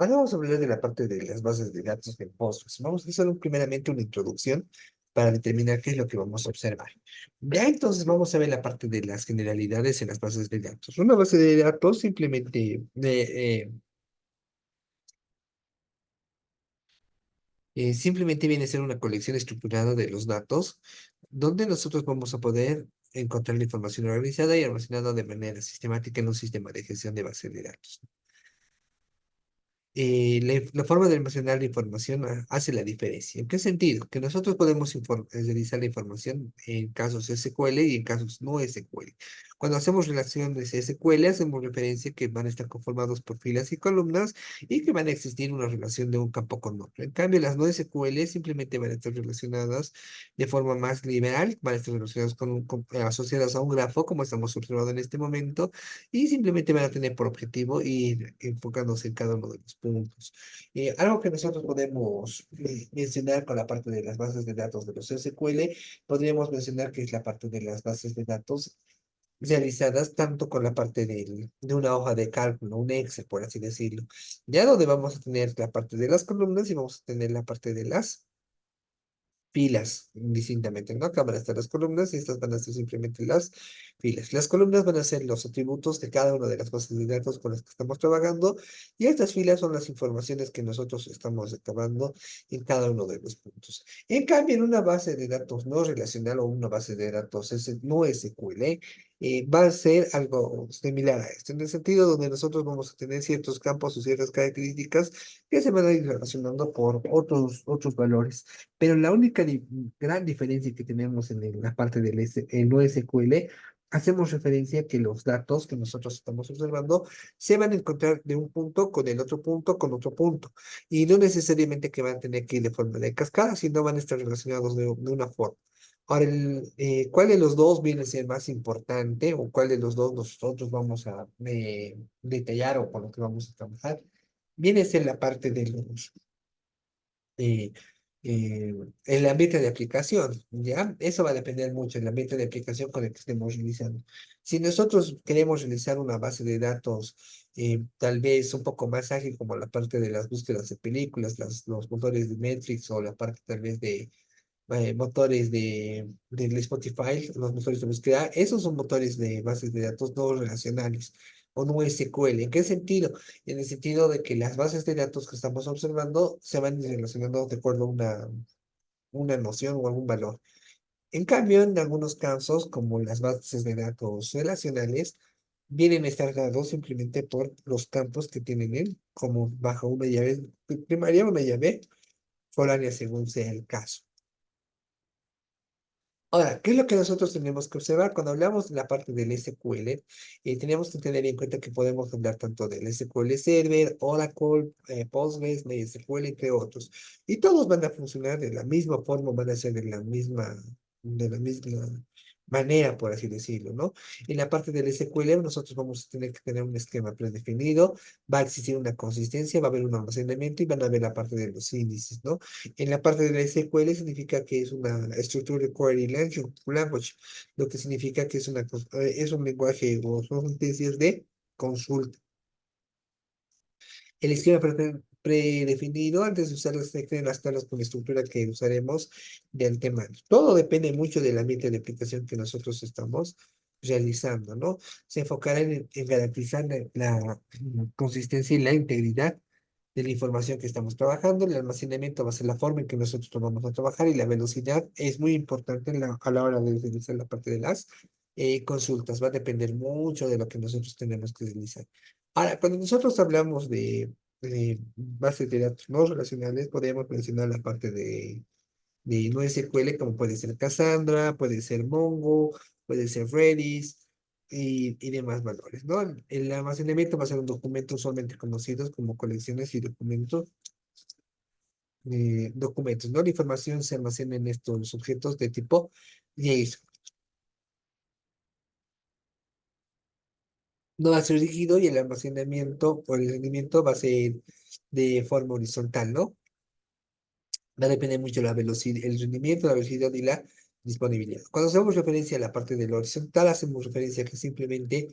Ahora vamos a hablar de la parte de las bases de datos de Postgres. Vamos a hacer primeramente una introducción para determinar qué es lo que vamos a observar. Ya entonces vamos a ver la parte de las generalidades en las bases de datos. Una base de datos simplemente viene a ser una colección estructurada de los datos, donde nosotros vamos a poder encontrar la información organizada y almacenada de manera sistemática en un sistema de gestión de bases de datos. La forma de almacenar la información hace la diferencia. ¿En qué sentido? Que nosotros podemos realizar la información en casos SQL y en casos no SQL. Cuando hacemos relaciones SQL, hacemos referencia que van a estar conformados por filas y columnas y que van a existir una relación de un campo con otro. En cambio, las no SQL simplemente van a estar relacionadas de forma más liberal, van a estar relacionadas asociadas a un grafo, como estamos observando en este momento, y simplemente van a tener por objetivo ir enfocándose en cada uno de los puntos. Algo que nosotros podemos mencionar con la parte de las bases de datos de los SQL, podríamos mencionar que es la parte de las bases de datos realizadas tanto con la parte de una hoja de cálculo, un Excel, por así decirlo, ya donde vamos a tener la parte de las columnas y vamos a tener la parte de las filas distintamente, ¿no? Acá van a estar las columnas y estas van a ser simplemente las filas. Las columnas van a ser los atributos de cada una de las bases de datos con las que estamos trabajando y estas filas son las informaciones que nosotros estamos recabando en cada uno de los puntos. En cambio, en una base de datos no relacional o una base de datos no SQL, va a ser algo similar a esto, en el sentido donde nosotros vamos a tener ciertos campos o ciertas características que se van a ir relacionando por otros valores. Pero la única gran diferencia que tenemos en la parte del no SQL, hacemos referencia a que los datos que nosotros estamos observando se van a encontrar de un punto con el otro punto con otro punto. Y no necesariamente que van a tener que ir de forma de cascada, sino van a estar relacionados de una forma. Ahora, ¿cuál de los dos viene a ser más importante o cuál de los dos nosotros vamos a detallar o con lo que vamos a trabajar? Viene a ser la parte de los eh, eh, el ambiente de aplicación, ¿ya? Eso va a depender mucho del ambiente de aplicación con el que estemos realizando. Si nosotros queremos realizar una base de datos tal vez un poco más ágil, como la parte de las búsquedas de películas, los motores de Matrix o la parte tal vez de motores del Spotify, los motores de búsqueda, esos son motores de bases de datos no relacionales o no SQL. ¿En qué sentido? En el sentido de que las bases de datos que estamos observando se van relacionando de acuerdo a una noción o algún valor. En cambio, en algunos casos, como las bases de datos relacionales, vienen a estar dados simplemente por los campos que tienen él, como bajo una llave primaria o una llave foránea, según sea el caso. Ahora, ¿qué es lo que nosotros tenemos que observar? Cuando hablamos de la parte del SQL, tenemos que tener en cuenta que podemos hablar tanto del SQL Server, Oracle, Postgres, MySQL, entre otros. Y todos van a funcionar de la misma forma, van a ser de la misma manera, por así decirlo, ¿no? En la parte del SQL, nosotros vamos a tener que tener un esquema predefinido, va a existir una consistencia, va a haber un almacenamiento y van a ver la parte de los índices, ¿no? En la parte de la SQL significa que es una Structured Query Language, lo que significa que es un lenguaje o son sentencias de consulta. El esquema predefinido antes de usar las tablas con estructura que usaremos de antemano. Todo depende mucho del ambiente de aplicación que nosotros estamos realizando, ¿no? Se enfocará en garantizar la consistencia y la integridad de la información que estamos trabajando. El almacenamiento va a ser la forma en que nosotros lo vamos a trabajar y la velocidad es muy importante a la hora de utilizar la parte de las consultas. Va a depender mucho de lo que nosotros tenemos que realizar. Ahora, cuando nosotros hablamos de bases de datos no relacionales, podríamos mencionar la parte de NoSQL, como puede ser Cassandra, puede ser Mongo, puede ser Redis y demás valores, ¿no? El almacenamiento va a ser un documento usualmente conocidos como colecciones y documentos, ¿no? La información se almacena en estos objetos de tipo JSON. No va a ser rígido y el almacenamiento o el rendimiento va a ser de forma horizontal, ¿no? Va a depender mucho de la velocidad, el rendimiento, la velocidad y la disponibilidad. Cuando hacemos referencia a la parte de lo horizontal, hacemos referencia a que simplemente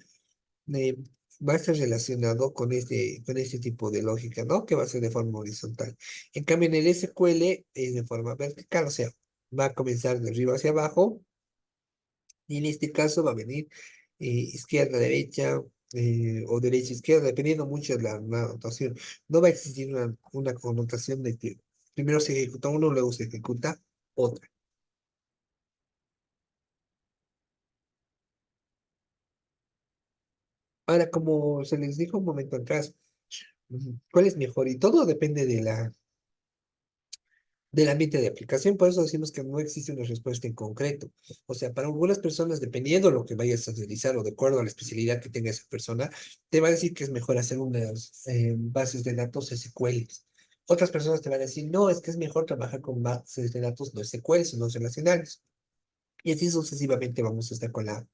va a estar relacionado con este tipo de lógica, ¿no? Que va a ser de forma horizontal. En cambio, en el SQL es de forma vertical, o sea, va a comenzar de arriba hacia abajo, y en este caso va a venir izquierda, derecha, o derecha, izquierda, dependiendo mucho de la notación. No va a existir una connotación de que primero se ejecuta uno, luego se ejecuta otra. Ahora, como se les dijo un momento atrás, ¿cuál es mejor? Y todo depende del ambiente de aplicación, por eso decimos que no existe una respuesta en concreto. O sea, para algunas personas, dependiendo de lo que vayas a realizar o de acuerdo a la especialidad que tenga esa persona, te va a decir que es mejor hacer unas bases de datos SQL. Otras personas te van a decir, no, es que es mejor trabajar con bases de datos no SQL, sino relacionales. Y así sucesivamente vamos a estar con la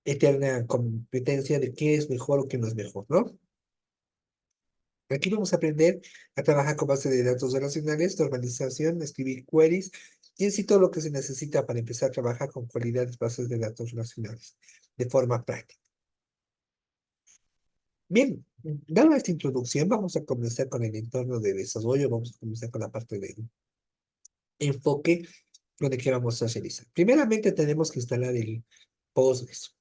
eterna competencia de qué es mejor o qué no es mejor, ¿no? Aquí vamos a aprender a trabajar con base de datos relacionales, normalización, escribir queries y en sí todo lo que se necesita para empezar a trabajar con cualidades bases de datos relacionales de forma práctica. Bien, dada esta introducción, vamos a comenzar con el entorno de desarrollo, vamos a comenzar con la parte de enfoque, donde qué vamos a realizar. Primeramente tenemos que instalar el Postgres.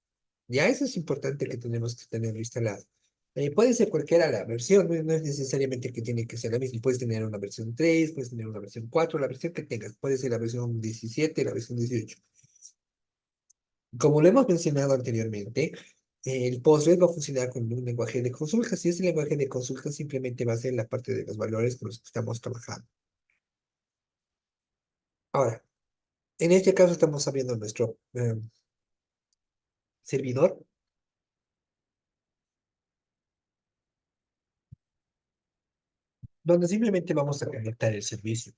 Ya eso es importante que tenemos que tenerlo instalado. Puede ser cualquiera la versión, no es necesariamente que tiene que ser la misma. Puedes tener una versión 3, puedes tener una versión 4, la versión que tengas. Puede ser la versión 17, la versión 18. Como lo hemos mencionado anteriormente, el Postgres va a funcionar con un lenguaje de consultas y ese lenguaje de consultas simplemente va a ser la parte de los valores con los que estamos trabajando. Ahora, en este caso estamos abriendo nuestro servidor, donde simplemente vamos a conectar el servicio.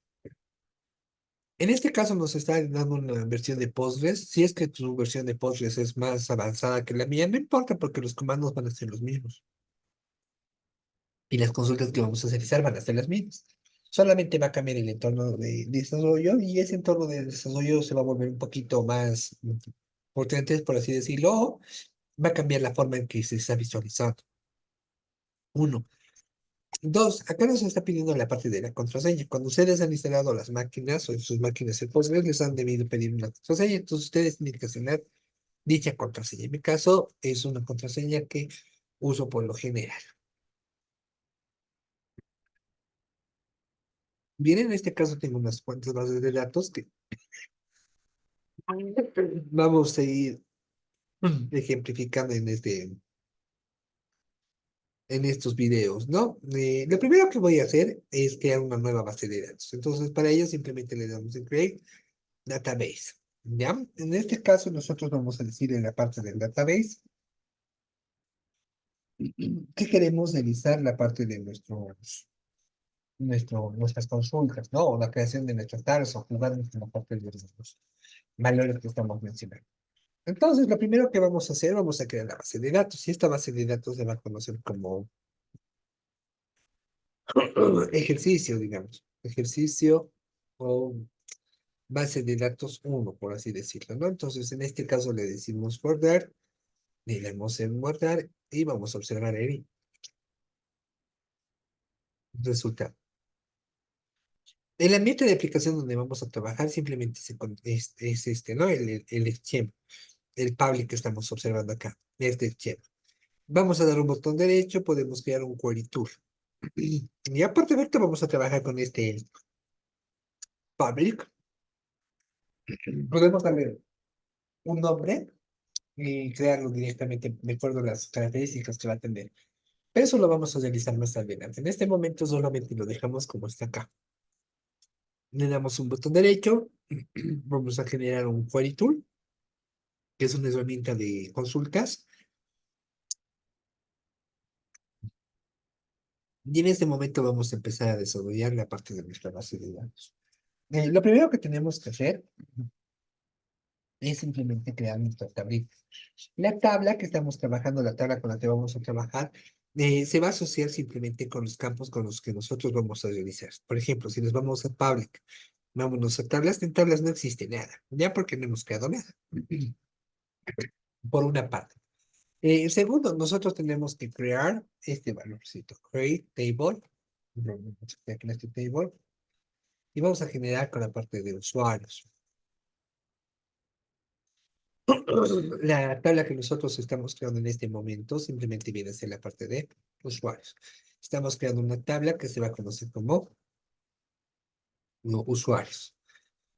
En este caso nos está dando una versión de Postgres. Si es que tu versión de Postgres es más avanzada que la mía, no importa porque los comandos van a ser los mismos. Y las consultas que vamos a realizar van a ser las mismas. Solamente va a cambiar el entorno de desarrollo y ese entorno de desarrollo se va a volver un poquito más potente, por así decirlo. O va a cambiar la forma en que se está visualizando. Uno. Dos, acá nos está pidiendo la parte de la contraseña. Cuando ustedes han instalado las máquinas o en sus máquinas el Postgres, les han debido pedir una contraseña. Entonces ustedes tienen que asignar dicha contraseña. En mi caso es una contraseña que uso por lo general. Bien, en este caso tengo unas cuantas bases de datos que vamos a ir ejemplificando en estos videos, ¿no? Lo primero que voy a hacer es crear una nueva base de datos. Entonces, para ello simplemente le damos en Create Database. ¿Ya? En este caso, nosotros vamos a decir en la parte del database que queremos realizar la parte de nuestras consultas, ¿no? O la creación de nuestras tablas o jugar en la parte de los valores que estamos mencionando. Entonces, lo primero que vamos a hacer, vamos a crear la base de datos. Y esta base de datos se va a conocer como ejercicio, digamos. Ejercicio o base de datos uno, por así decirlo, ¿no? Entonces, en este caso le decimos guardar, le damos en guardar y vamos a observar el resultado. El ambiente de aplicación donde vamos a trabajar simplemente es este, ¿no? El Exchange, el public que estamos observando acá, este Exchange. Vamos a dar un botón derecho, podemos crear un query tool. Y aparte de esto, vamos a trabajar con este public. Podemos darle un nombre y crearlo directamente de acuerdo a las características que va a tener. Pero eso lo vamos a realizar más adelante. En este momento solamente lo dejamos como está acá. Le damos un botón derecho, vamos a generar un query tool, que es una herramienta de consultas. Y en este momento vamos a empezar a desarrollar la parte de nuestra base de datos. Lo primero que tenemos que hacer es simplemente crear nuestra tablita. La tabla que estamos trabajando, la tabla con la que vamos a trabajar, se va a asociar simplemente con los campos con los que nosotros vamos a realizar. Por ejemplo, si nos vamos a public, vámonos a tablas, en tablas no existe nada, ya porque no hemos creado nada. por una parte. Segundo, nosotros tenemos que crear este valorcito, create table, vamos a crear aquí en este table, y vamos a generar con la parte de usuarios. La tabla que nosotros estamos creando en este momento simplemente viene a ser la parte de usuarios. Estamos creando una tabla que se va a conocer como usuarios.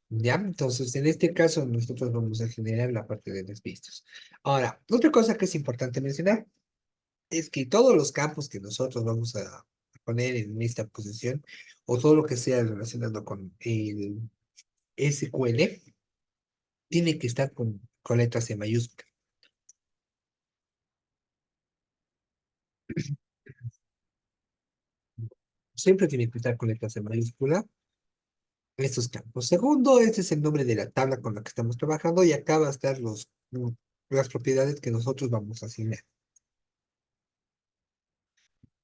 ¿Ya? Entonces, en este caso, nosotros vamos a generar la parte de las vistas. Ahora, otra cosa que es importante mencionar es que todos los campos que nosotros vamos a poner en esta posición, o todo lo que sea relacionado con el SQL, tiene que estar con letras C mayúsculas. Siempre tiene que estar con letras C mayúscula estos campos. Segundo, este es el nombre de la tabla con la que estamos trabajando y acá va a estar las propiedades que nosotros vamos a asignar.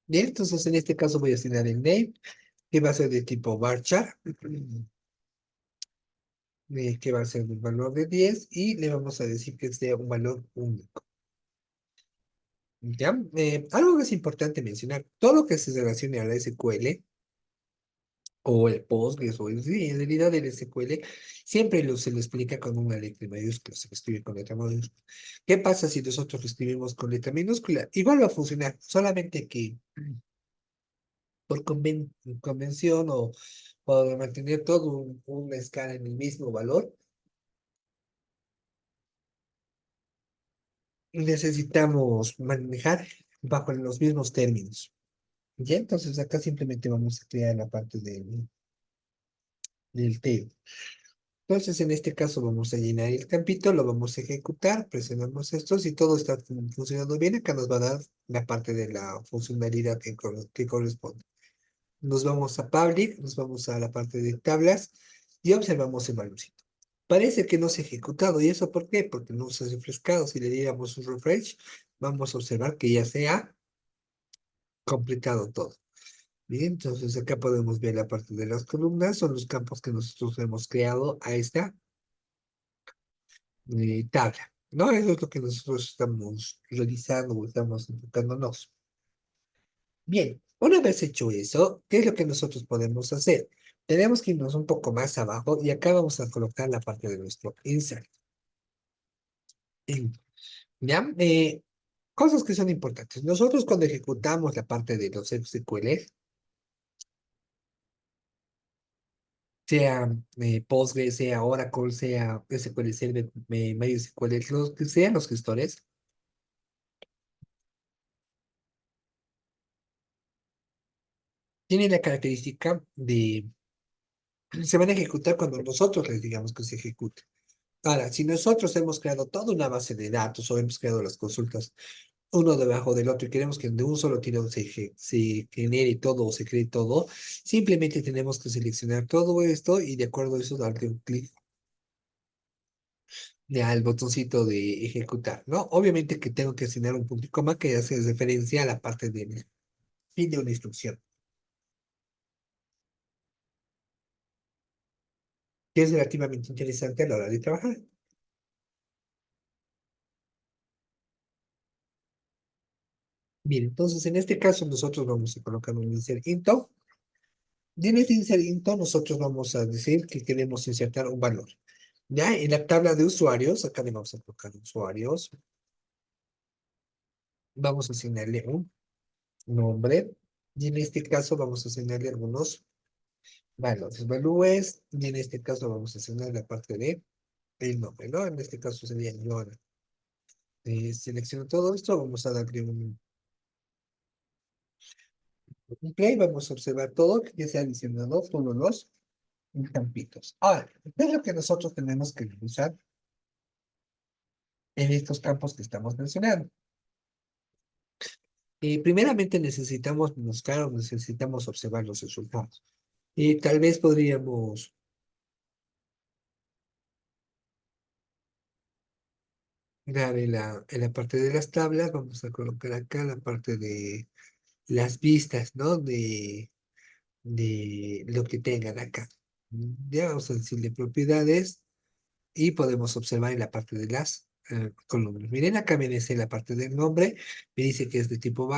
Bien, entonces en este caso voy a asignar el name, que va a ser de tipo varchar, que va a ser un valor de 10 y le vamos a decir que sea un valor único. ¿Ya? Algo que es importante mencionar, todo lo que se relacione a la SQL o el Postgres o sí, en realidad el SQL, siempre se lo explica con una letra mayúscula, se lo escribe con letra mayúscula. ¿Qué pasa si nosotros lo escribimos con letra minúscula? Igual va a funcionar, solamente que por convención o por mantener todo una escala en el mismo valor, necesitamos manejar bajo los mismos términos. Y entonces acá simplemente vamos a crear la parte del table. Entonces en este caso vamos a llenar el campito, lo vamos a ejecutar, presionamos esto, si todo está funcionando bien, acá nos va a dar la parte de la funcionalidad que corresponde. Nos vamos a Public, nos vamos a la parte de tablas y observamos el valorcito. Parece que no se ha ejecutado. ¿Y eso por qué? Porque no se ha refrescado. Si le diéramos un refresh, vamos a observar que ya se ha completado todo. Bien, entonces acá podemos ver la parte de las columnas. Son los campos que nosotros hemos creado a esta tabla. ¿No? Eso es lo que nosotros estamos realizando o estamos enfocándonos. Bien, una vez hecho eso, ¿qué es lo que nosotros podemos hacer? Tenemos que irnos un poco más abajo y acá vamos a colocar la parte de nuestro insert. ¿Ya? Cosas que son importantes. Nosotros cuando ejecutamos la parte de los SQL, sea Postgres, sea Oracle, sea SQL Server, MySQL, los que sean los gestores, tienen la característica de, se van a ejecutar cuando nosotros les digamos que se ejecute. Ahora, si nosotros hemos creado toda una base de datos o hemos creado las consultas uno debajo del otro y queremos que de un solo tirón se genere todo o se cree todo, simplemente tenemos que seleccionar todo esto y de acuerdo a eso darle un clic al botoncito de ejecutar, ¿no? Obviamente que tengo que asignar un punto y coma que hace referencia a la parte del fin de una instrucción, que es relativamente interesante a la hora de trabajar. Bien, entonces en este caso nosotros vamos a colocar un insert into. Y en este insert into nosotros vamos a decir que queremos insertar un valor. Ya en la tabla de usuarios, acá le vamos a colocar usuarios, vamos a asignarle un nombre y en este caso vamos a asignarle algunos valores, valores y en este caso vamos a asignar la parte de el nombre, ¿no? En este caso sería yo selecciono todo esto, vamos a darle un play, vamos a observar todo, que ya se ha adicionado todos los campitos. Ahora, ¿qué es lo que nosotros tenemos que revisar en estos campos que estamos mencionando? Primeramente necesitamos buscar o necesitamos observar los resultados. Y tal vez podríamos dar en la parte de las tablas, vamos a colocar acá la parte de las vistas, ¿no? De lo que tengan acá. Ya vamos a decirle propiedades y podemos observar en la parte de las columnas. Miren, acá me dice la parte del nombre, me dice que es de tipo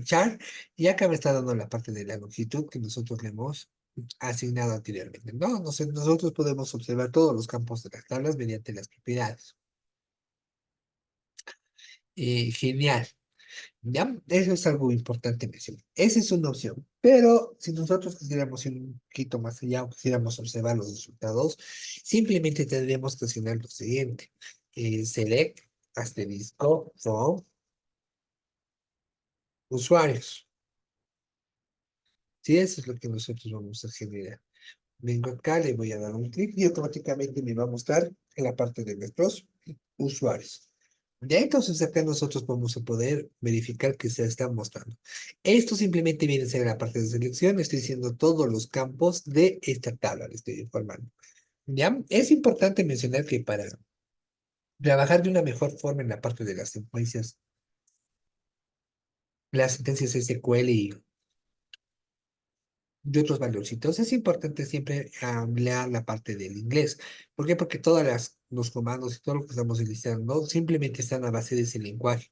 char, y acá me está dando la parte de la longitud que nosotros le hemos asignado anteriormente. ¿No? Nosotros podemos observar todos los campos de las tablas mediante las propiedades. Genial. ¿Ya? Eso es algo importante mencionar. Esa es una opción. Pero si nosotros quisiéramos ir un poquito más allá o quisiéramos observar los resultados, simplemente tendríamos que hacer lo siguiente. Select, asterisco, from, usuarios. Sí, eso es lo que nosotros vamos a generar. Vengo acá, le voy a dar un clic y automáticamente me va a mostrar en la parte de nuestros usuarios. Ya entonces acá nosotros vamos a poder verificar que se está mostrando. Esto simplemente viene a ser la parte de selección. Estoy diciendo todos los campos de esta tabla, le estoy informando. ¿Ya? Es importante mencionar que para trabajar de una mejor forma en la parte de las sentencias SQL y de otros valorcitos, es importante siempre ampliar la parte del inglés. ¿Por qué? Porque todas los comandos y todo lo que estamos utilizando simplemente están a base de ese lenguaje.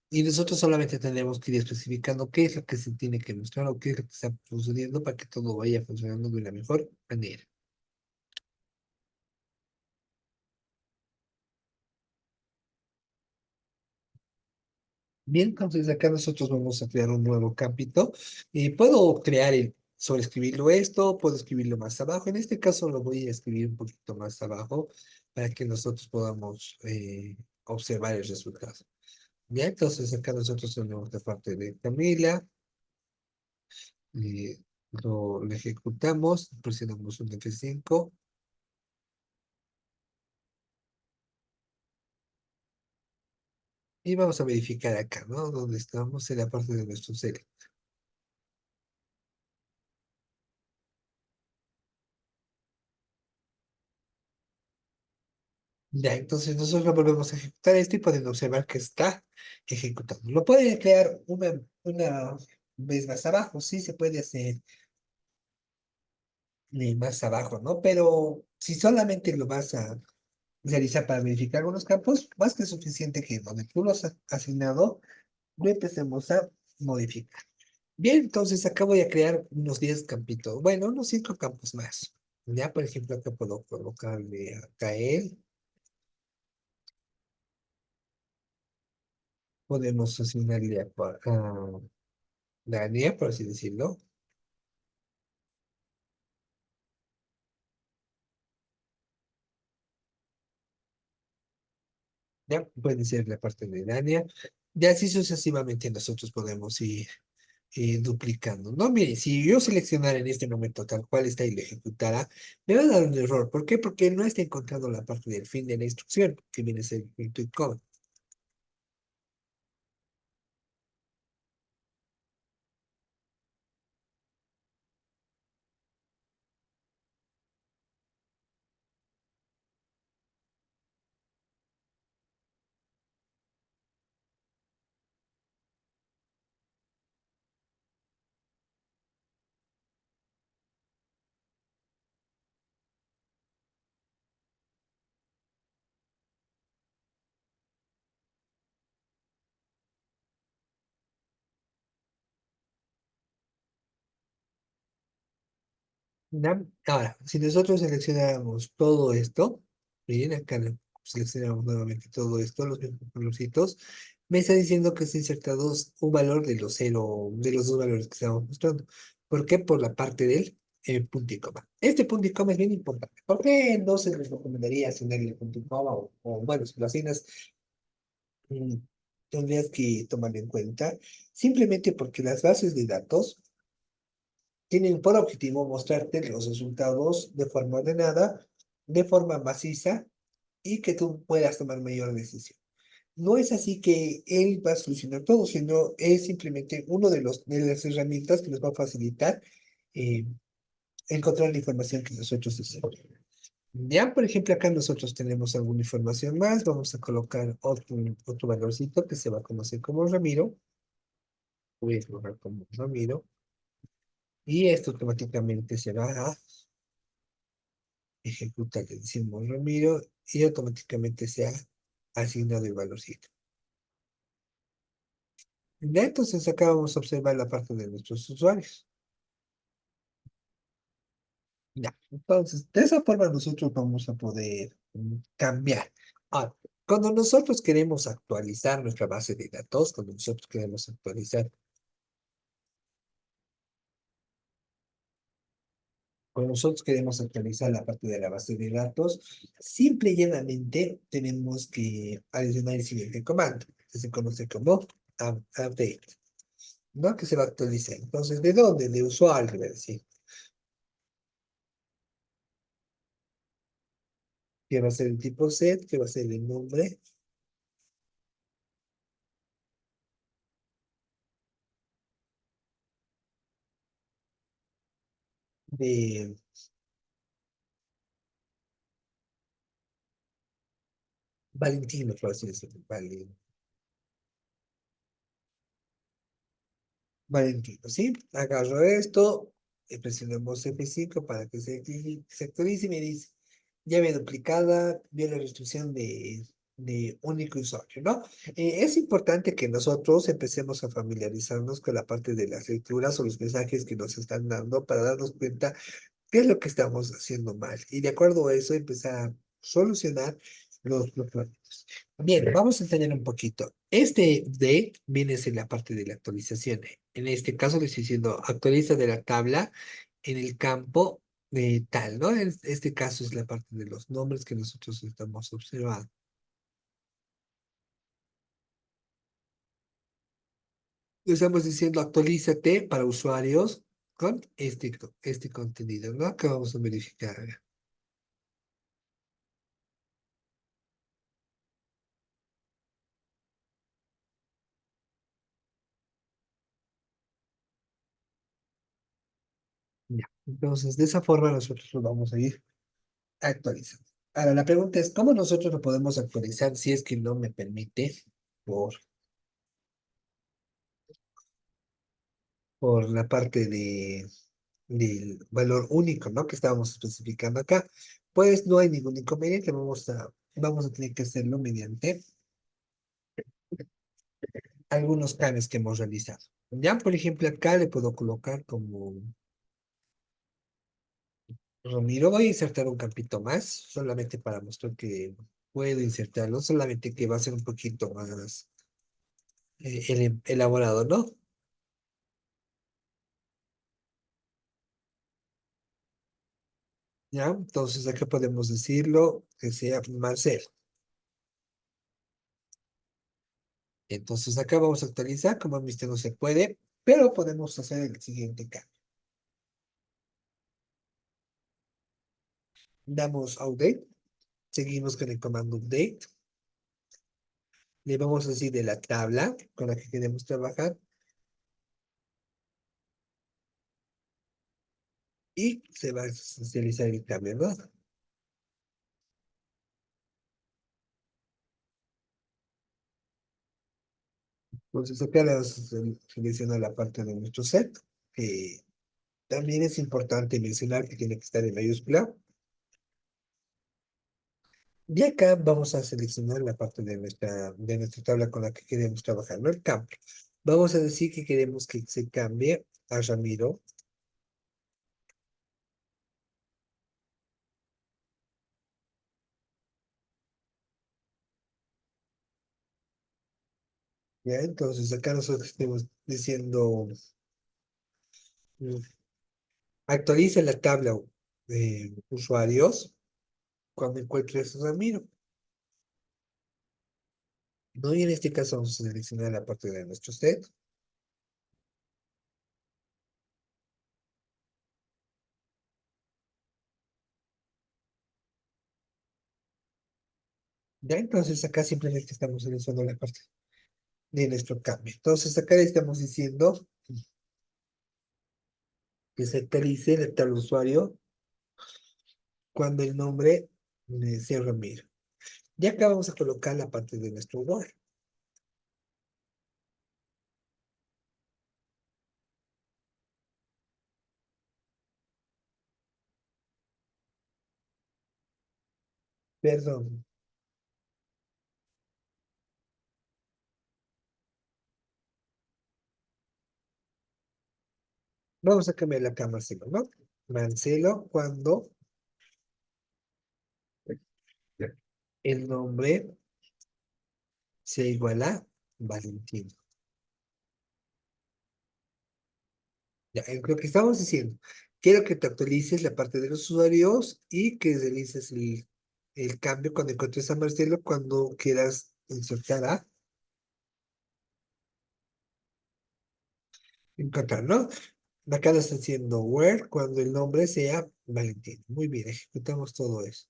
Y nosotros solamente tenemos que ir especificando qué es lo que se tiene que mostrar o qué es lo que está sucediendo para que todo vaya funcionando de la mejor manera. Bien, entonces acá nosotros vamos a crear un nuevo campito. Y puedo crear sobreescribirlo esto, puedo escribirlo más abajo. En este caso lo voy a escribir un poquito más abajo para que nosotros podamos observar el resultado. Ya, entonces acá nosotros tenemos la parte de Camila. eh, lo ejecutamos, presionamos un F5 y vamos a verificar acá, ¿no? Donde estamos en la parte de nuestro select. Ya, entonces nosotros volvemos a ejecutar esto y pueden observar que está ejecutando. Lo pueden crear una vez más abajo, sí se puede hacer más abajo, ¿no? Pero si solamente lo vas a realizar para verificar algunos campos, más que suficiente que donde tú lo has asignado, lo empecemos a modificar. Bien, entonces acá voy a crear unos 10 campitos, bueno, unos 5 campos más. Ya, por ejemplo, acá puedo colocarle a Kael, podemos asignarle a Dania, por así decirlo. Ya, puede ser la parte de Dania. Ya así sucesivamente nosotros podemos ir duplicando. No, mire, si yo seleccionara en este momento tal cual está y lo ejecutara, me va a dar un error. ¿Por qué? Porque no está encontrando la parte del fin de la instrucción, que viene a ser el punto y coma. ¿Ya? Ahora, si nosotros seleccionáramos todo esto, miren acá seleccionamos nuevamente todo esto, los mismos colorcitos, me está diciendo que está insertados un valor de los cero, de los dos valores que estamos mostrando. ¿Por qué? Por la parte del punto y coma. Este punto y coma es bien importante. ¿Por qué no se les recomendaría asignarle punto y coma? Bueno, si lo asignas, mm, tendrías que tomarlo en cuenta. Simplemente porque las bases de datos tienen por objetivo mostrarte los resultados de forma ordenada, de forma maciza y que tú puedas tomar mayor decisión. No es así que él va a solucionar todo, sino es simplemente uno de las herramientas que nos va a facilitar eh, encontrar la información que nosotros deseamos. Ya, por ejemplo, acá nosotros tenemos alguna información más. Vamos a colocar otro valorcito que se va a conocer como Ramiro. Voy a colocar como Ramiro. Y esto automáticamente se va a ejecuta, le decimos Ramiro y automáticamente se ha asignado el valorcito. Ya, entonces acá vamos a observar la parte de nuestros usuarios. Ya, entonces, de esa forma nosotros vamos a poder cambiar. Ahora, cuando nosotros queremos actualizar nuestra base de datos, cuando nosotros queremos actualizar, cuando nosotros queremos actualizar la parte de la base de datos, simple y llanamente tenemos que adicionar el siguiente comando, que se conoce como update, ¿no? Que se va a actualizar. Entonces, ¿de dónde? De usuario, voy a decir. Que va a ser el tipo set, que va a ser el nombre de Valentino, por así decirlo. Valentino, ¿sí? Agarro esto, presionamos F5 para que se actualice y me dice, llave duplicada, vio la restricción de único usuario, ¿no? Es importante que nosotros empecemos a familiarizarnos con la parte de las lecturas o los mensajes que nos están dando para darnos cuenta qué es lo que estamos haciendo mal. Y de acuerdo a eso, empezar a solucionar los problemas. Bien, vamos a entender un poquito. Este D viene en la parte de la actualización. En este caso le estoy diciendo actualiza de la tabla en el campo de tal, ¿no? En este caso es la parte de los nombres que nosotros estamos observando. Le estamos diciendo actualízate para usuarios con este contenido, ¿no? Que vamos a verificar. Ya. Entonces, de esa forma nosotros lo vamos a ir actualizando. Ahora, la pregunta es, ¿cómo nosotros lo podemos actualizar si es que no me permite por, por la parte del valor único, ¿no? Que estábamos especificando acá? Pues no hay ningún inconveniente, vamos a tener que hacerlo mediante algunos cambios que hemos realizado. Ya, por ejemplo, acá le puedo colocar como Ramiro, voy a insertar un campito más, solamente para mostrar que puedo insertarlo, solamente que va a ser un poquito más elaborado, ¿no? ¿Ya? Entonces acá podemos decirlo que sea Marcel. Entonces acá vamos a actualizar, como han visto no se puede, pero podemos hacer el siguiente cambio. Damos a update, seguimos con el comando update, le vamos a decir de la tabla con la que queremos trabajar y se va a socializar el cambio, ¿no? Entonces acá le vamos a seleccionar la parte de nuestro set, que también es importante mencionar que tiene que estar en mayúscula. Y acá vamos a seleccionar la parte de nuestra tabla con la que queremos trabajar, no el campo. Vamos a decir que queremos que se cambie a Ramiro, ¿ya? Entonces acá nosotros estamos diciendo, mm, actualiza la tabla de usuarios cuando encuentres a Ramiro. No, y en este caso vamos a seleccionar la parte de nuestro set. Ya, entonces acá simplemente estamos seleccionando la parte de nuestro cambio. Entonces acá le estamos diciendo que se actualice la tabla usuario cuando el nombre sea Ramiro. Ya acá vamos a colocar la parte de nuestro Word. Perdón. Vamos a cambiar la cámara, Marcelo, ¿no? Marcelo, cuando el nombre sea igual a Valentino. Ya, lo que estamos diciendo, quiero que te actualices la parte de los usuarios y que realices el cambio cuando encuentres a Marcelo, cuando quieras insertar a encontrar, ¿no? Acá lo está haciendo where cuando el nombre sea Valentino. Muy bien, ejecutamos todo eso.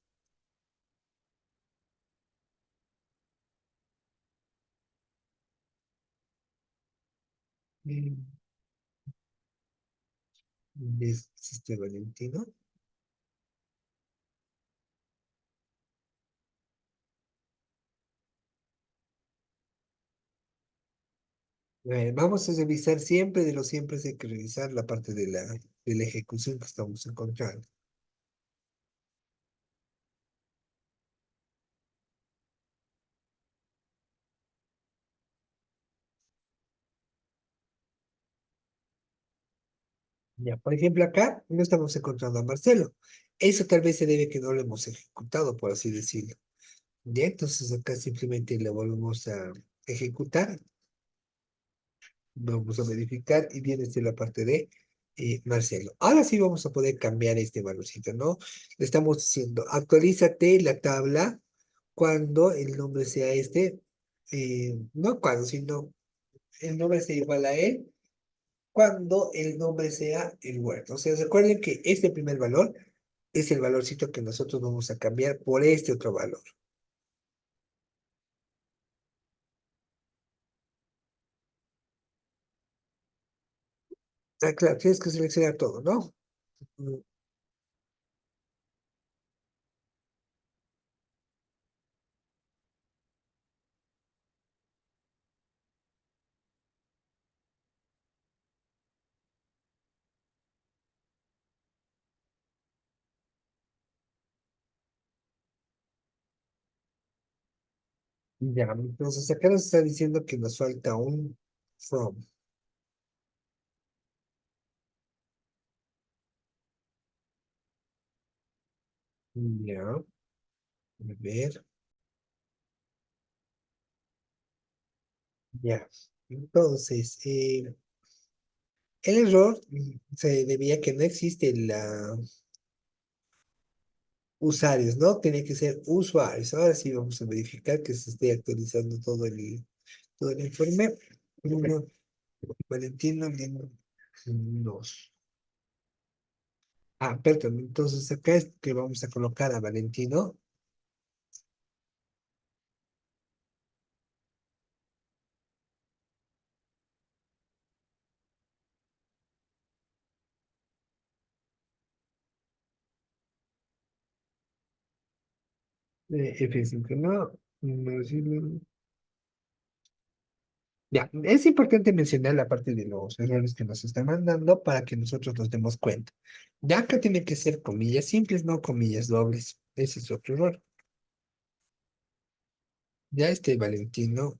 Mm, ¿existe Valentino? Vamos a revisar siempre, de lo siempre hay que revisar la parte de la ejecución que estamos encontrando. Ya, por ejemplo, acá no estamos encontrando a Marcelo. Eso tal vez se debe que no lo hemos ejecutado, por así decirlo. Ya, entonces acá simplemente le volvemos a ejecutar, vamos a verificar y viene este la parte de Marcelo. Ahora sí vamos a poder cambiar este valorcito, ¿no? Le estamos diciendo, actualízate la tabla cuando el nombre sea este, no cuando, sino el nombre sea igual a él, cuando el nombre sea el Word. O sea, recuerden que este primer valor es el valorcito que nosotros vamos a cambiar por este otro valor. Ah, claro, tienes que seleccionar todo, ¿no? Mm, ya, entonces acá nos está diciendo que nos falta un from. Ya, a ver, ya. Entonces, el error se debía que no existe la usuarios, ¿no? Tiene que ser usuarios. Ahora sí vamos a verificar que se esté actualizando todo el informe. Uno, Valentino, dos. Ah, perdón. Entonces acá es que vamos a colocar a Valentino. F5, no. No, sí, no. Ya, es importante mencionar la parte de los errores que nos están mandando para que nosotros nos demos cuenta. Ya acá tiene que ser comillas simples, no comillas dobles. Ese es otro error. Ya este Valentino,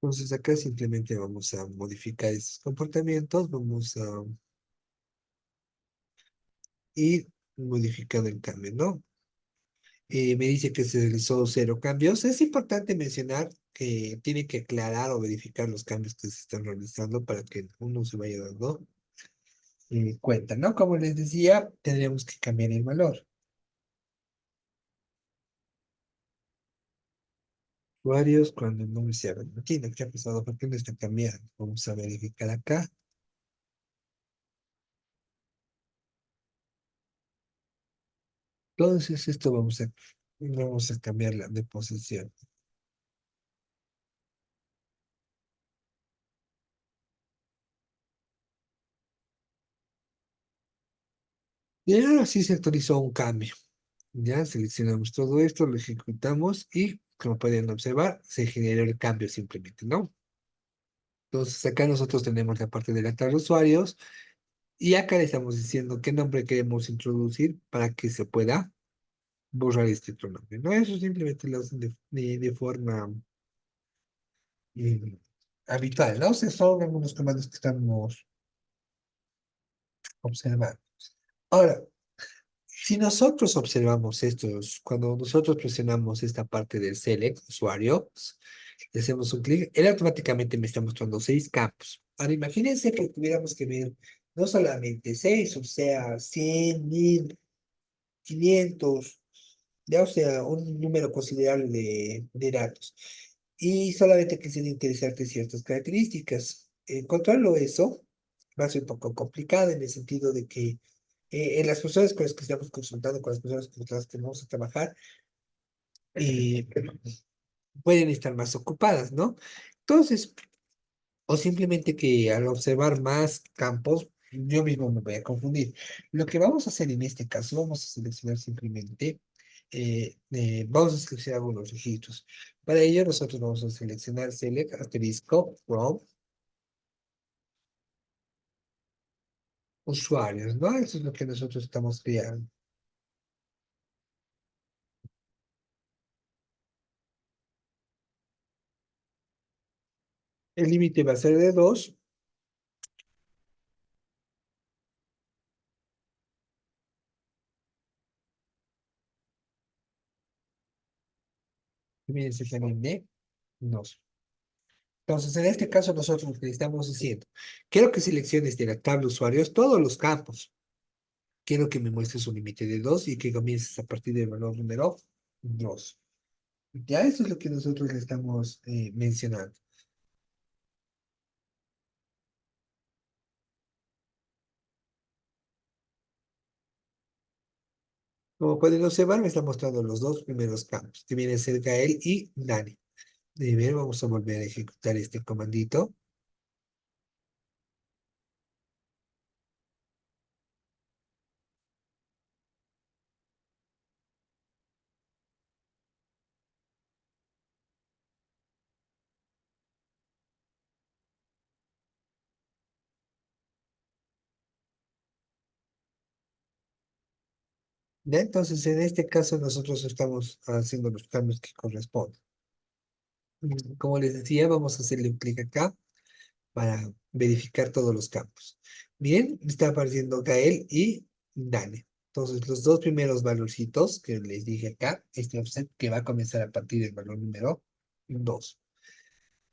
entonces acá simplemente vamos a modificar esos comportamientos, vamos a ir modificando el cambio, ¿no? Me dice que se realizó cero cambios. Es importante mencionar que tiene que aclarar o verificar los cambios que se están realizando para que uno se vaya dando cuenta, ¿no? Como les decía, tendríamos que cambiar el valor. Usuarios cuando el nombre sea Valentino. ¿Qué ha pasado? ¿Por qué no está cambiando? Vamos a verificar acá. Entonces, esto vamos a cambiarla de posición. Y ahora sí se actualizó un cambio. Ya seleccionamos todo esto, lo ejecutamos y como pueden observar, se generó el cambio simplemente, ¿no? Entonces acá nosotros tenemos la parte de la tabla de usuarios y acá le estamos diciendo qué nombre queremos introducir para que se pueda borrar este otro nombre, ¿no? Eso simplemente lo hacen de forma eh, habitual, ¿no? O sea, son algunos comandos que estamos observando. Ahora, si nosotros observamos estos, cuando nosotros presionamos esta parte del select usuario, le hacemos un clic, él automáticamente me está mostrando 6 campos. Ahora imagínense que tuviéramos que ver no solamente 6, o sea, 100, 1000, 500, ya, o sea, un número considerable de datos. Y solamente quisiera interesarte ciertas características. Encontrarlo eso va a ser un poco complicado en el sentido de que en las personas con las que estamos consultando, con las personas con las que vamos a trabajar, eh, pueden estar más ocupadas, ¿no? Entonces, o simplemente que al observar más campos, yo mismo me voy a confundir. Lo que vamos a hacer en este caso, vamos a seleccionar simplemente, vamos a seleccionar algunos registros. Para ello, nosotros vamos a seleccionar select asterisco from usuarios, ¿no? Eso es lo que nosotros estamos creando. El límite va a ser de 2, y viene también de 2. Entonces, en este caso, nosotros lo que estamos diciendo, quiero que selecciones de la tabla usuarios todos los campos. Quiero que me muestres un límite de 2 y que comiences a partir del valor número 2. Ya eso es lo que nosotros le estamos mencionando. Como pueden observar, me está mostrando los dos primeros campos, que vienen a ser Gael y Dani. De ver, vamos a volver a ejecutar este comandito. Ya, entonces, en este caso, nosotros estamos haciendo los cambios que corresponden. Como les decía, vamos a hacerle un clic acá para verificar todos los campos. Bien, me está apareciendo Gael y Dane. Entonces, los dos primeros valorcitos que les dije acá, este offset que va a comenzar a partir del valor número 2.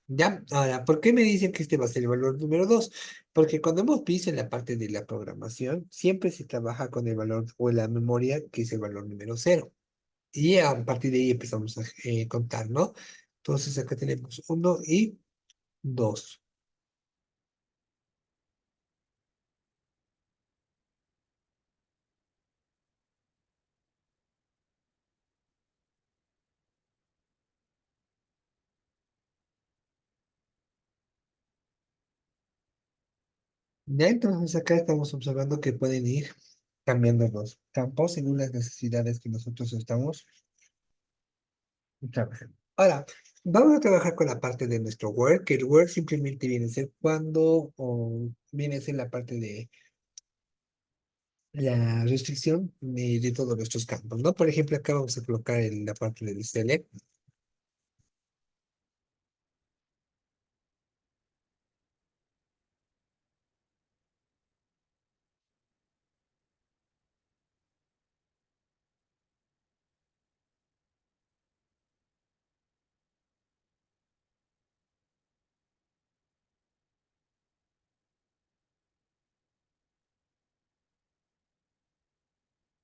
Ya, ahora, ¿por qué me dicen que este va a ser el valor número 2? Porque cuando hemos visto en la parte de la programación, siempre se trabaja con el valor o la memoria, que es el valor número 0. Y a partir de ahí empezamos a contar, ¿no? Entonces acá tenemos 1 y 2. Ya, entonces acá estamos observando que pueden ir cambiando los campos según las necesidades que nosotros estamos trabajando. Ahora, vamos a trabajar con la parte de nuestro work, que el work simplemente viene a ser cuando, o viene a ser la parte de la restricción de todos nuestros campos, ¿no? Por ejemplo, acá vamos a colocar la parte del select.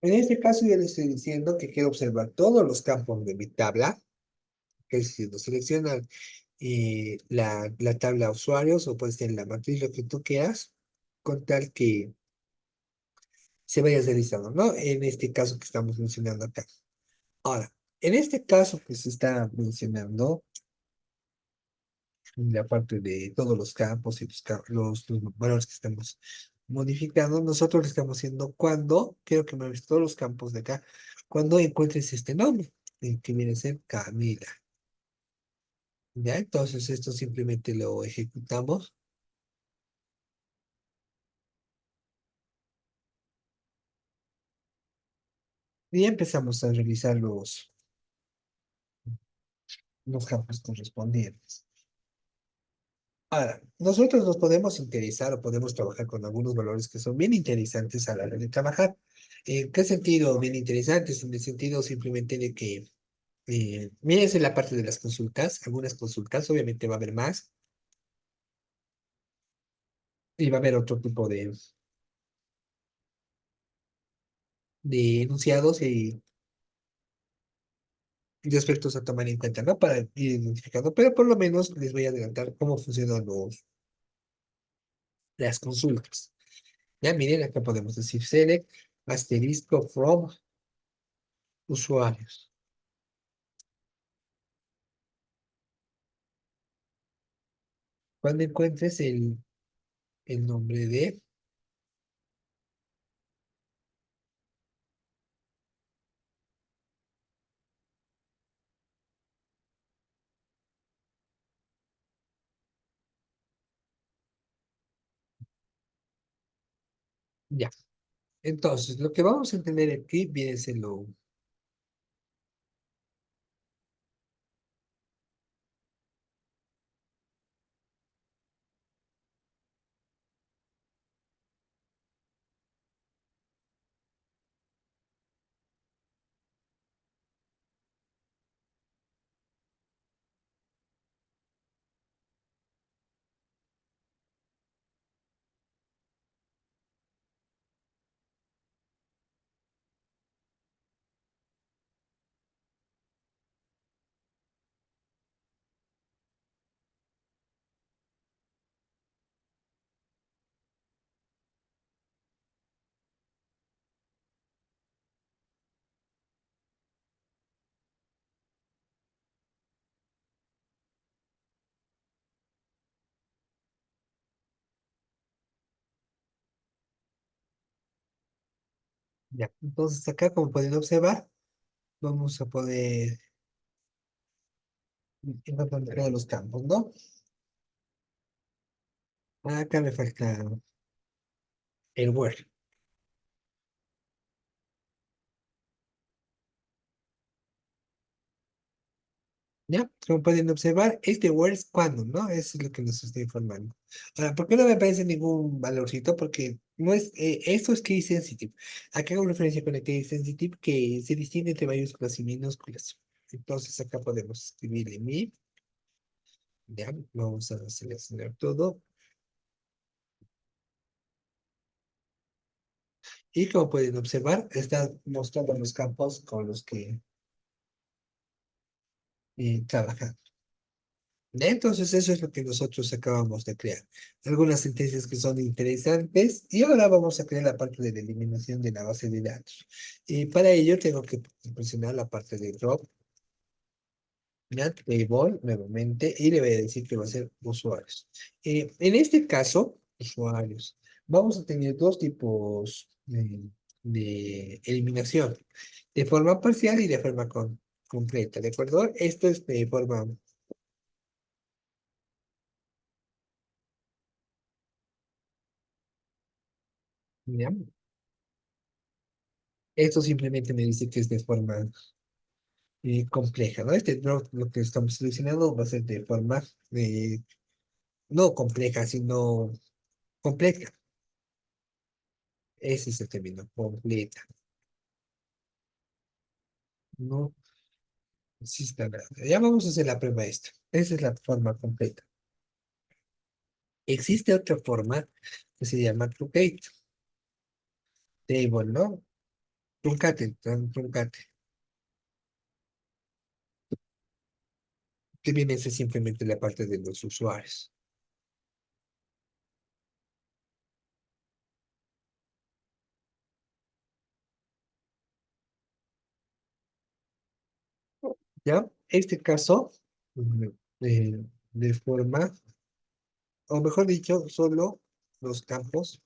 En este caso, yo le estoy diciendo que quiero observar todos los campos de mi tabla, que es decir, selecciona la tabla usuarios o puede ser la matriz, lo que tú quieras, con tal que se vaya realizando, ¿no? En este caso que estamos mencionando acá. Ahora, en este caso que se está mencionando, la parte de todos los campos y los valores que estamos modificando, nosotros le estamos haciendo cuando quiero que me muestre todos los campos de acá. cuando encuentres este nombre, que viene a ser Camila. ¿Ya? Entonces esto simplemente lo ejecutamos y empezamos a revisar los campos correspondientes. Ahora, nosotros nos podemos interesar o podemos trabajar con algunos valores que son bien interesantes a la hora de trabajar. ¿En qué sentido bien interesantes? En el sentido simplemente de que, mírense la parte de las consultas, algunas consultas, obviamente va a haber más, y va a haber otro tipo de enunciados y de aspectos a tomar en cuenta, ¿no? Para ir identificando, pero por lo menos les voy a adelantar cómo funcionan las consultas. Ya miren, acá podemos decir select, asterisco from usuarios. Cuando encuentres el nombre de, ya. Entonces, lo que vamos a entender aquí viene siendo, ya. Entonces, acá, como pueden observar, vamos a poder encontrar todos los campos, ¿no? Acá me falta el word. ¿Ya? Como pueden observar, este word es cuando, ¿no? Eso es lo que nos está informando. Ahora, ¿por qué no me aparece ningún valorcito? Porque no es, esto es case sensitive. Acá hago referencia con el case sensitive que se distingue entre mayúsculas y minúsculas. Entonces acá podemos escribirle mi, ya, vamos a seleccionar todo. Y como pueden observar, está mostrando los campos con los que trabajan. Entonces, eso es lo que nosotros acabamos de crear. Algunas sentencias que son interesantes. Y ahora vamos a crear la parte de la eliminación de la base de datos. Y para ello tengo que presionar la parte de drop, ¿ya? Table nuevamente. Y le voy a decir que va a ser usuarios. En este caso, usuarios. Vamos a tener dos tipos de eliminación. De forma parcial y de forma completa. ¿De acuerdo? Esto es de forma... ¿ya? Esto simplemente me dice que es de forma compleja, ¿no? Lo que estamos seleccionando va a ser de forma no compleja, sino completa. Ese es el término, completa. No existe nada. Ya vamos a hacer la prueba de esto. Esa es la forma completa. Existe otra forma que se llama truncate, table, ¿no? Truncate, que viene a ser simplemente la parte de los usuarios. ¿Ya? Este caso, mm, de forma o mejor dicho, solo los campos,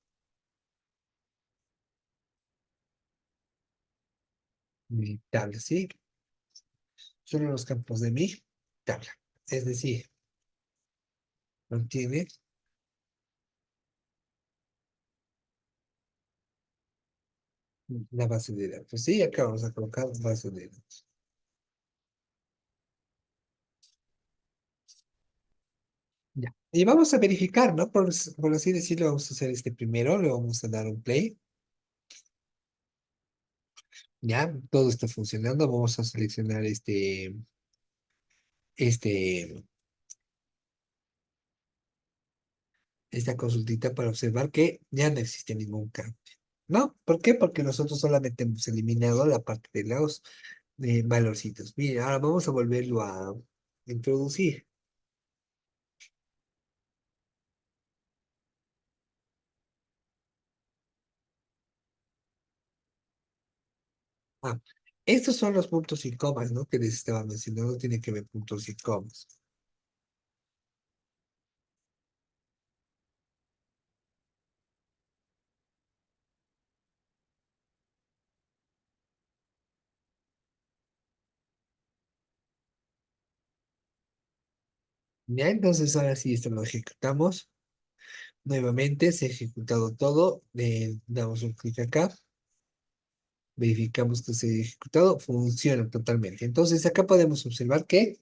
Mi tabla, ¿sí? Solo los campos de mi tabla. Es decir, contiene la base de datos. Sí, acá vamos a colocar base de datos. Ya. Y vamos a verificar, ¿no? Por así decirlo, vamos a hacer este primero, le vamos a dar un play. Ya, todo está funcionando. Vamos a seleccionar este, esta consultita para observar que ya no existe ningún cambio. ¿No? ¿Por qué? Porque nosotros solamente hemos eliminado la parte de los valorcitos. Mira, ahora vamos a volverlo a introducir. Ah, estos son los puntos y comas, ¿no? Que les estaba mencionando, tiene que ver puntos y comas. Ya, entonces ahora sí, esto lo ejecutamos. Nuevamente se ha ejecutado todo. Damos un clic acá. Verificamos que se ha ejecutado. Funciona totalmente. Entonces acá podemos observar que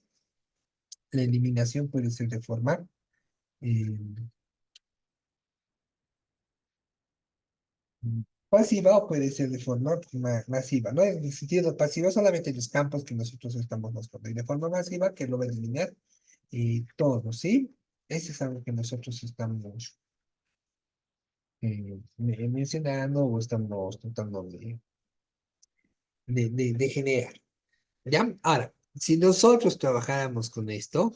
la eliminación puede ser de forma eh, pasiva o puede ser de forma masiva, ¿no? En el sentido pasivo solamente los campos que nosotros estamos mostrando. Y de forma masiva que lo va a eliminar todo, ¿sí? Eso es algo que nosotros estamos mencionando o estamos tratando de generar. ¿Ya? Ahora, si nosotros trabajáramos con esto,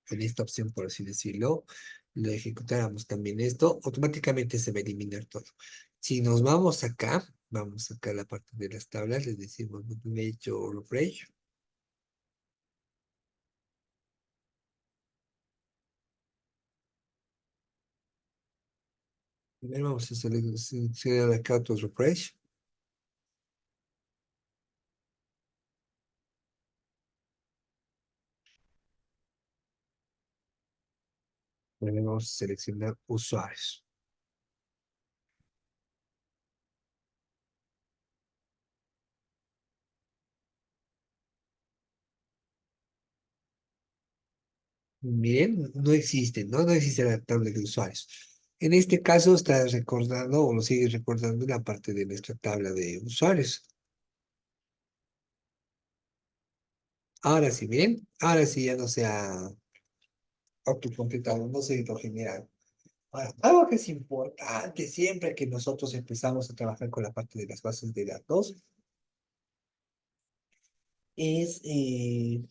en esta opción, por así decirlo, lo ejecutáramos también esto, automáticamente se va a eliminar todo. Si nos vamos acá a la parte de las tablas, les decimos Automate o Refresh. Primero vamos a seleccionar acá Auto Refresh. Primero vamos a seleccionar usuarios. Miren, no existe, ¿no? No existe la tabla de usuarios. En este caso está recordando o lo sigue recordando la parte de nuestra tabla de usuarios. Ahora sí, miren, ahora sí ya no se ha autocompletado, no se ha ido generando. Ahora, algo que es importante siempre que nosotros empezamos a trabajar con la parte de las bases de datos es, eh,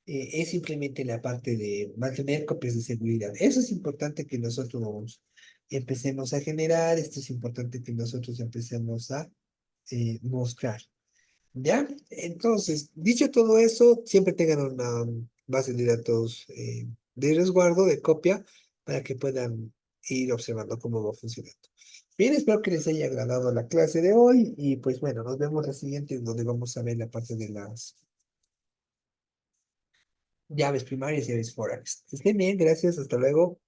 es simplemente la parte de mantener copias de seguridad. Eso es importante que nosotros empecemos a generar, esto es importante que nosotros empecemos a mostrar. ¿Ya? Entonces, dicho todo eso, siempre tengan una base de datos de resguardo, de copia, para que puedan ir observando cómo va funcionando. Bien, espero que les haya agradado la clase de hoy y pues bueno, nos vemos la siguiente donde vamos a ver la parte de las llaves primarias y llaves foráneas. Que estén bien, gracias, hasta luego.